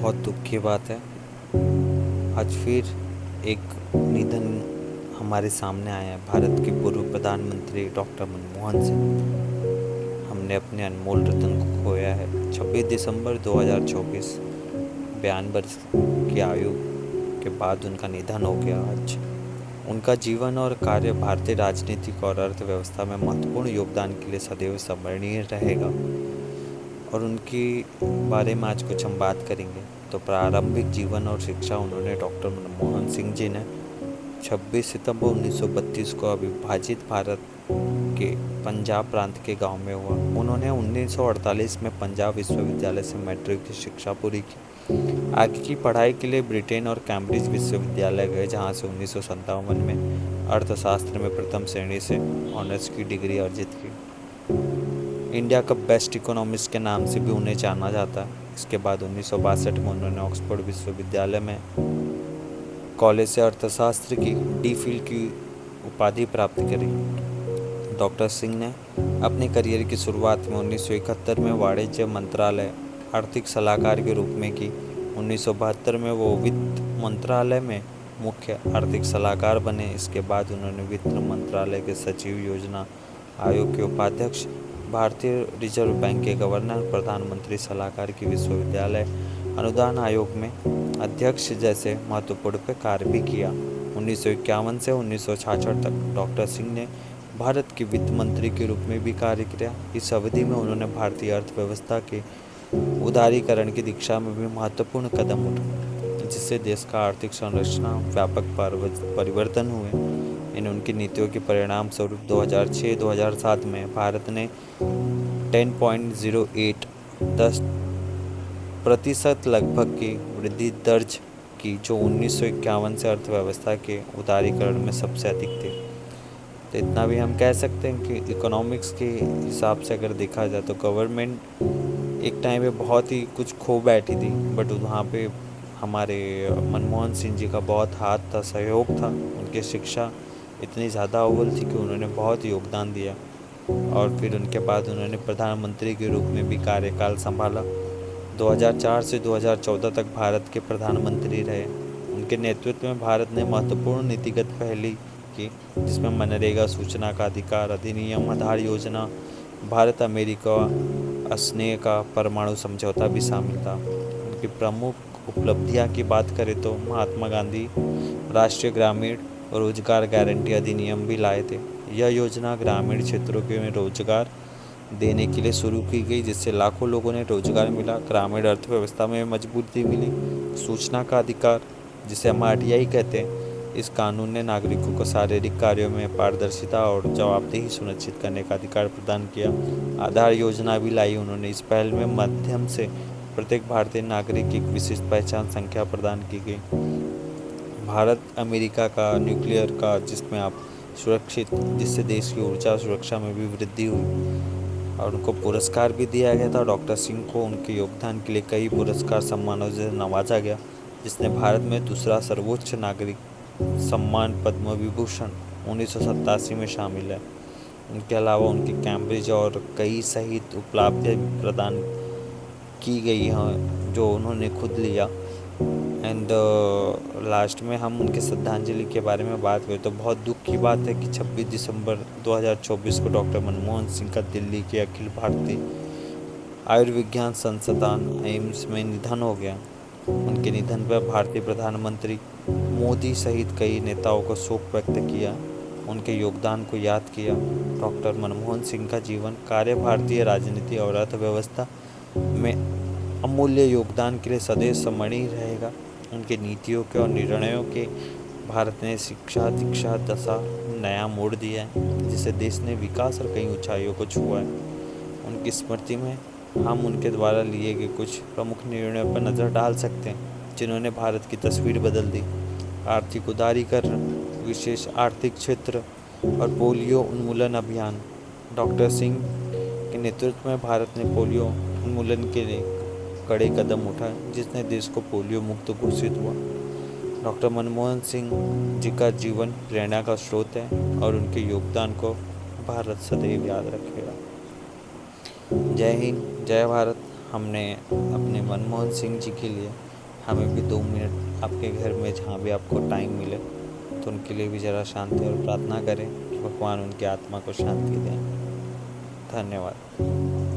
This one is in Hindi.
बहुत दुख की बात है। आज फिर एक निधन हमारे सामने आया है। भारत के पूर्व प्रधानमंत्री डॉक्टर मनमोहन सिंह। हमने अपने अनमोल रतन को खोया है। 26 दिसंबर 2024 42 वर्ष की आयु के बाद उनका निधन हो गया आज। उनका जीवन और कार्य भारतीय राजनीतिक और अर्थव्यवस्था में महत्वपूर्ण योगदान के लिए सदैव स्मरणीय रहेगा। और उनके बारे में आज कुछ हम बात करेंगे। तो प्रारंभिक जीवन और शिक्षा उन्होंने डॉक्टर मनमोहन सिंह जी ने 26 सितंबर 1932 को अविभाजित भारत के पंजाब प्रांत के गांव में हुआ। उन्होंने 1948 में पंजाब विश्वविद्यालय से मैट्रिक की शिक्षा पूरी की। आगे की पढ़ाई के लिए ब्रिटेन और कैम्ब्रिज विश्वविद्यालय गए, जहां से 1957 में अर्थशास्त्र में प्रथम श्रेणी से ऑनर्स की डिग्री अर्जित की। इंडिया का बेस्ट इकोनॉमिस्ट के नाम से भी उन्हें जाना जाता है। इसके बाद 1962 में उन्होंने ऑक्सफोर्ड विश्वविद्यालय में कॉलेज से अर्थशास्त्र की डी.फिल की उपाधि प्राप्त करी। डॉक्टर सिंह ने अपने करियर की शुरुआत में 1971 में वाणिज्य मंत्रालय आर्थिक सलाहकार के रूप में की। 1972 में वो वित्त मंत्रालय में मुख्य आर्थिक सलाहकार बने। इसके बाद उन्होंने वित्त मंत्रालय के सचिव, योजना आयोग के उपाध्यक्ष, भारतीय रिजर्व बैंक के गवर्नर, प्रधानमंत्री सलाहकार की विश्वविद्यालय अनुदान आयोग में अध्यक्ष जैसे महत्वपूर्ण पे कार्य भी किया। 1951 से 1966 तक डॉक्टर सिंह ने भारत के वित्त मंत्री के रूप में भी कार्य किया। इस अवधि में उन्होंने भारतीय अर्थव्यवस्था के उदारीकरण की दिशा में भी महत्वपूर्ण कदम उठाए, जिससे देश का आर्थिक संरचना व्यापक परिवर्तन हुए। इन उनकी नीतियों के परिणाम स्वरूप 2006-2007 में भारत ने 10.08 10% लगभग की वृद्धि दर्ज की, जो 1951 से अर्थव्यवस्था के उदारीकरण में सबसे अधिक थी। तो इतना भी हम कह सकते हैं कि इकोनॉमिक्स के हिसाब से अगर देखा जाए तो गवर्नमेंट एक टाइम पे बहुत ही कुछ खो बैठी थी, बट वहाँ पे हमारे मनमोहन सिंह जी का बहुत हाथ था, सहयोग था। उनकी शिक्षा इतनी ज़्यादा अव्वल थी कि उन्होंने बहुत योगदान दिया। और फिर उनके बाद उन्होंने प्रधानमंत्री के रूप में भी कार्यकाल संभाला। 2004 से 2014 तक भारत के प्रधानमंत्री रहे। उनके नेतृत्व में भारत ने महत्वपूर्ण नीतिगत पहल की, जिसमें मनरेगा, सूचना का अधिकार अधिनियम, आधार योजना, भारत अमेरिका स्नेह का परमाणु समझौता भी शामिल था। उनकी प्रमुख उपलब्धियां की बात करें तो महात्मा गांधी राष्ट्रीय ग्रामीण रोजगार गारंटी अधिनियम भी लाए थे। यह योजना ग्रामीण क्षेत्रों के में रोजगार देने के लिए शुरू की गई, जिससे लाखों लोगों ने रोजगार मिला, ग्रामीण अर्थव्यवस्था में मजबूती मिली। सूचना का अधिकार, जिसे हम आरटीआई कहते हैं, इस कानून ने नागरिकों को शारीरिक कार्यों में पारदर्शिता और जवाबदेही सुनिश्चित करने का अधिकार प्रदान किया। आधार योजना भी लाई उन्होंने। इस पहल में माध्यम से प्रत्येक भारतीय नागरिक की एक विशिष्ट पहचान संख्या प्रदान की गई। भारत अमेरिका का न्यूक्लियर का जिसमें आप सुरक्षित, जिससे देश की ऊर्जा सुरक्षा में भी वृद्धि हुई। और उनको पुरस्कार भी दिया गया था। डॉक्टर सिंह को उनके योगदान के लिए कई पुरस्कार सम्मानों से नवाजा गया, जिसने भारत में दूसरा सर्वोच्च नागरिक सम्मान पद्म विभूषण 1987 में शामिल है। उनके अलावा उनके कैम्ब्रिज और कई सहित उपलब्धियां प्रदान की गई हैं, जो उन्होंने खुद लिया। एंड लास्ट में हम उनके श्रद्धांजलि के बारे में बात करें तो बहुत दुख की बात है कि 26 दिसंबर 2024 को डॉक्टर मनमोहन सिंह का दिल्ली के अखिल भारतीय आयुर्विज्ञान संस्थान एम्स में निधन हो गया। उनके निधन पर भारतीय प्रधानमंत्री मोदी सहित कई नेताओं को शोक व्यक्त किया, उनके योगदान को याद किया। डॉक्टर मनमोहन सिंह का जीवन कार्य भारतीय राजनीति और अर्थव्यवस्था में अमूल्य योगदान के लिए सदैव स्मरणीय रहेगा। उनके नीतियों के और निर्णयों के भारत ने शिक्षा, दीक्षा, दशा नया मोड़ दिया है, जिससे देश ने विकास और कई ऊंचाइयों को छुआ है। उनकी स्मृति में हम उनके द्वारा लिए गए कुछ प्रमुख निर्णयों पर नज़र डाल सकते हैं, जिन्होंने भारत की तस्वीर बदल दी। आर्थिक उदारीकरण, विशेष आर्थिक क्षेत्र और पोलियो उन्मूलन अभियान। डॉक्टर सिंह के नेतृत्व में भारत ने पोलियो उन्मूलन के लिए कड़े कदम उठाए, जिसने देश को पोलियो मुक्त घोषित हुआ। डॉक्टर मनमोहन सिंह जी का जीवन प्रेरणा का स्रोत है और उनके योगदान को भारत सदैव याद रखेगा। जय हिंद, जय भारत। हमने अपने मनमोहन सिंह जी के लिए हमें भी 2 मिनट आपके घर में जहाँ भी आपको टाइम मिले तो उनके लिए भी ज़रा शांति और प्रार्थना करें कि भगवान उनकी आत्मा को शांति दें। धन्यवाद।